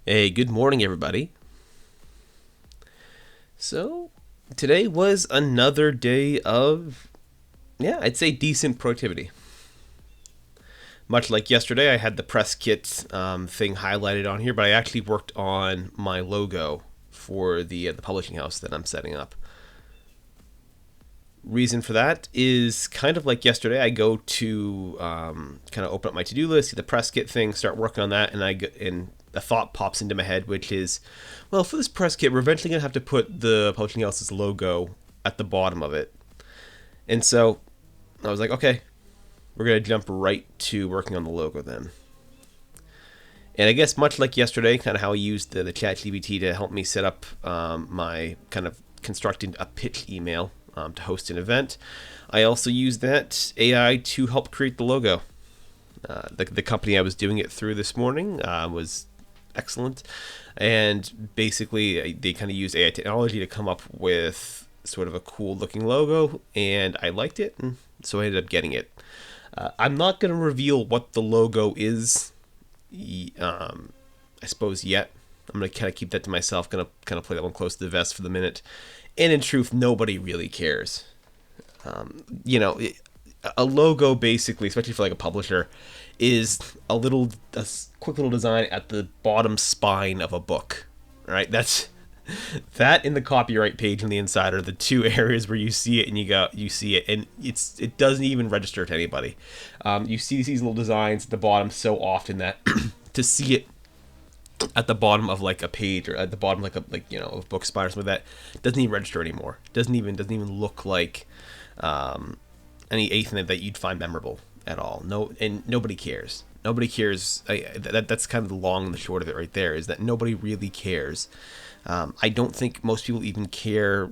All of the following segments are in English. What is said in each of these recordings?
Hey, good morning, everybody. So, today was another day of, I'd say decent productivity. Much like yesterday, I had the press kit thing highlighted on here, but I actually worked on my logo for the publishing house that I'm setting up. Reason for that is kind of like yesterday. I go to kind of open up my to-do list, see the press kit thing, start working on that, and a thought pops into my head, which is, well, for this press kit, we're eventually gonna have to put the publishing house's logo at the bottom of it. And so I was like, okay, we're gonna jump right to working on the logo then. And I guess much like yesterday, kind of how I used the ChatGPT to help me set up my kind of constructing a pitch email to host an event, I also used that AI to help create the logo. The company I was doing it through this morning was excellent, and basically they kind of used AI technology to come up with sort of a cool looking logo, and I liked it, and so I ended up getting it. I'm not going to reveal what the logo is, I suppose, yet. I'm going to kind of keep that to myself, going to kind of play that one close to the vest for the minute. And in truth, nobody really cares. A logo basically, especially for like a publisher, is a quick little design at the bottom spine of a book. Right? That's that in the copyright page on the inside are the two areas where you see it and you see it, and it doesn't even register to anybody. You see these little designs at the bottom so often that to see it at the bottom of like a page or at the bottom of a book spine or something like that doesn't even register anymore. Doesn't even look like anything that you'd find memorable at all. No, and nobody cares. Nobody cares. That's kind of the long and the short of it right there, is that nobody really cares. I don't think most people even care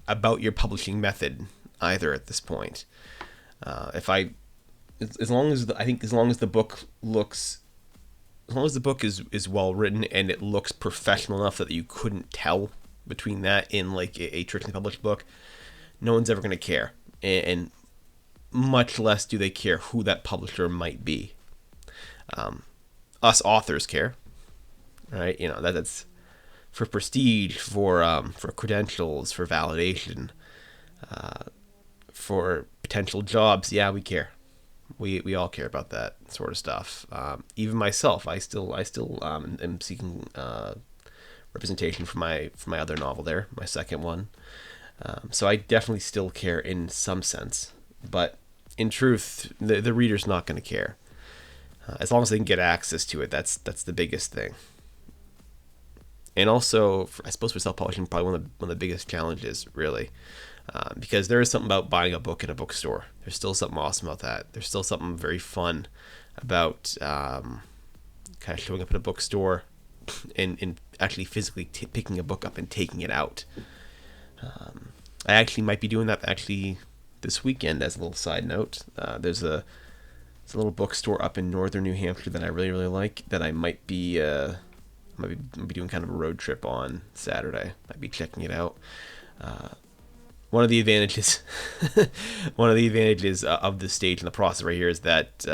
about your publishing method either at this point. As long as the book looks, as long as the book is well written and it looks professional enough that you couldn't tell between that and like a traditionally published book, no one's ever going to care, and much less do they care who that publisher might be. Us authors care, right? That's for prestige, for credentials, for validation, for potential jobs. Yeah, we care. We all care about that sort of stuff. Even myself, I still am seeking representation for my other novel there, my second one. So I definitely still care in some sense, but in truth, the reader's not going to care. As long as they can get access to it, that's the biggest thing. And also, I suppose for self-publishing, probably one of the biggest challenges, really. Because there is something about buying a book in a bookstore. There's still something awesome about that. There's still something very fun about kind of showing up at a bookstore and actually physically picking a book up and taking it out. I actually might be doing that this weekend as a little side note. There's a little bookstore up in northern New Hampshire that I really, really like that I might be doing kind of a road trip on Saturday. Might be checking it out. One of the advantages of this stage in the process right here is that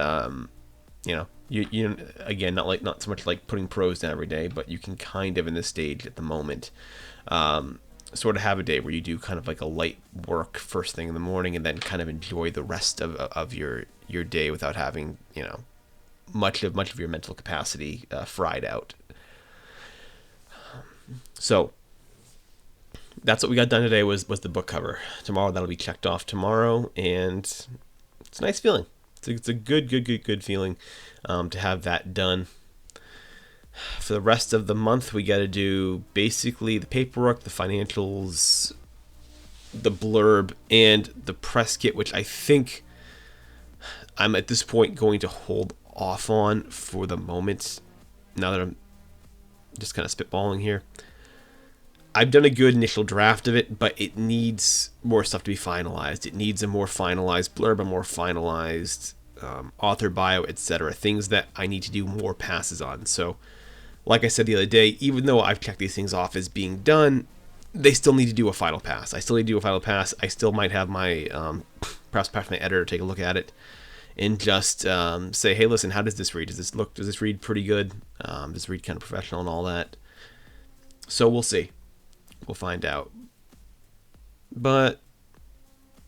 you again, not so much like putting prose down every day, but you can kind of in this stage at the moment sort of have a day where you do kind of like a light work first thing in the morning and then kind of enjoy the rest of your day without having much of your mental capacity fried out. So that's what we got done today was the book cover. Tomorrow that'll be checked off tomorrow, and it's a nice feeling. It's a good feeling to have that done. For the rest of the month, we got to do basically the paperwork, the financials, the blurb, and the press kit, which I think I'm at this point going to hold off on for the moment. Now that I'm just kind of spitballing here, I've done a good initial draft of it, but it needs more stuff to be finalized. It needs a more finalized blurb, a more finalized author bio, etc. Things that I need to do more passes on. So, like I said the other day, even though I've checked these things off as being done, they still need to do a final pass. I still might have my perhaps my editor take a look at it and just say, hey, listen, how does this read? Does this read pretty good? Does it read kind of professional and all that? So we'll see. We'll find out. But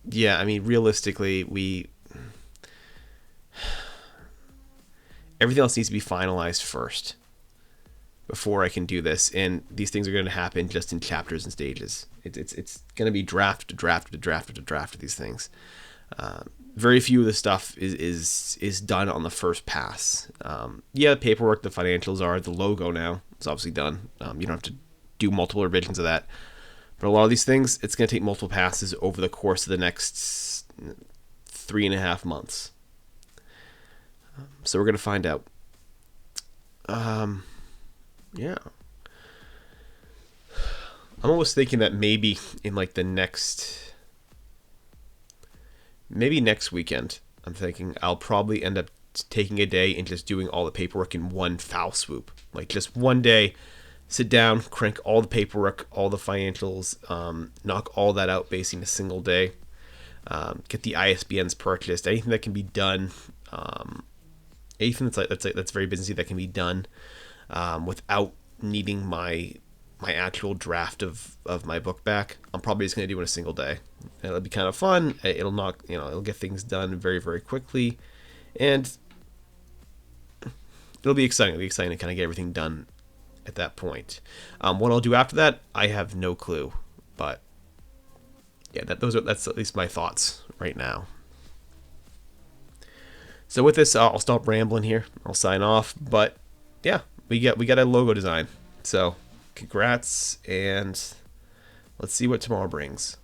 yeah, I mean, realistically, everything else needs to be finalized first before I can do this, and these things are going to happen just in chapters and stages. It's going to be draft to draft to draft to draft of these things. Very few of the stuff is done on the first pass. Yeah, the paperwork, the financials are, the logo now is obviously done. You don't have to do multiple revisions of that. But a lot of these things, it's going to take multiple passes over the course of the next 3.5 months. So we're going to find out. Yeah. I'm almost thinking that maybe in like maybe next weekend, I'm thinking I'll probably end up taking a day and just doing all the paperwork in one foul swoop. Like just one day, sit down, crank all the paperwork, all the financials, knock all that out basically in a single day. Get the ISBNs purchased, anything that can be done, anything that's very businessy that can be done without needing my actual draft of my book back. I'm probably just going to do it in a single day. It'll be kind of fun. It'll get things done very, very quickly, and it'll be exciting. It'll be exciting to kind of get everything done at that point. What I'll do after that, I have no clue, but yeah, that's at least my thoughts right now. So with this, I'll stop rambling here. I'll sign off, but yeah, we got a logo design. So congrats, and let's see what tomorrow brings.